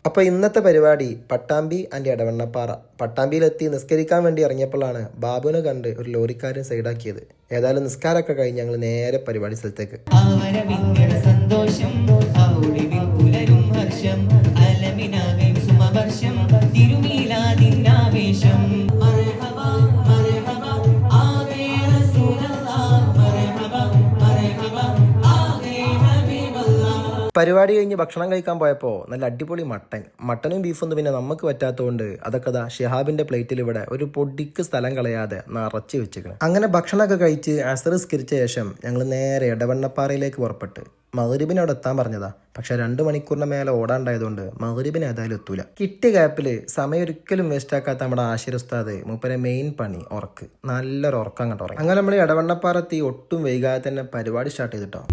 അപ്പൊ ഇന്നത്തെ പരിപാടി പട്ടാമ്പി ആൻഡ് എടവണ്ണപ്പാറ. പട്ടാമ്പിയിലെത്തി നിസ്കരിക്കാൻ വേണ്ടി ഇറങ്ങിയപ്പോഴാണ് ബാബുവിനെ കണ്ട് ഒരു ലോറിക്കാരൻ സൈഡാക്കിയത്. ഏതായാലും നിസ്കാരമൊക്കെ കഴിഞ്ഞ് ഞങ്ങൾ നേരെ പരിപാടി സ്ഥലത്തേക്ക്. പരിപാടി കഴിഞ്ഞ് ഭക്ഷണം കഴിക്കാൻ പോയപ്പോൾ നല്ല അടിപൊളി മട്ടനും ബീഫൊന്നും പിന്നെ നമുക്ക് പറ്റാത്തതുകൊണ്ട് അതൊക്കെ ഷിഹാബിന്റെ പ്ലേറ്റിൽ ഇവിടെ ഒരു പൊടിക്ക് സ്ഥലം കളയാതെ നിറച്ച് വെച്ചിരിക്കണം. അങ്ങനെ ഭക്ഷണമൊക്കെ കഴിച്ച് അസർ സ്കരിച്ച ശേഷം ഞങ്ങൾ നേരെ എടവണ്ണപ്പാറയിലേക്ക് പുറപ്പെട്ട് മഗ്‌രിബിന് അവിടെ എത്താൻ പറഞ്ഞതാ. പക്ഷെ 2 മണിക്കൂറിന് മേലെ ഓടാണ്ടായതുകൊണ്ട് മഗ്‌രിബിന് ഏതായാലും എത്തൂല. കിട്ടിയ ഗ്യാപ്പില് സമയം ഒരിക്കലും വേസ്റ്റ് ആക്കാത്ത നമ്മുടെ ആശിർ ഉസ്താദ് മൂപ്പരെ മെയിൻ പണി ഉറക്ക്. നല്ലൊരു ഉറക്കം അങ്ങോട്ട് ഉറങ്ങി. അങ്ങനെ നമ്മൾ എടവണ്ണപ്പാറ എത്തി ഒട്ടും വൈകാതെ തന്നെ പരിപാടി സ്റ്റാർട്ട് ചെയ്തിട്ടോ.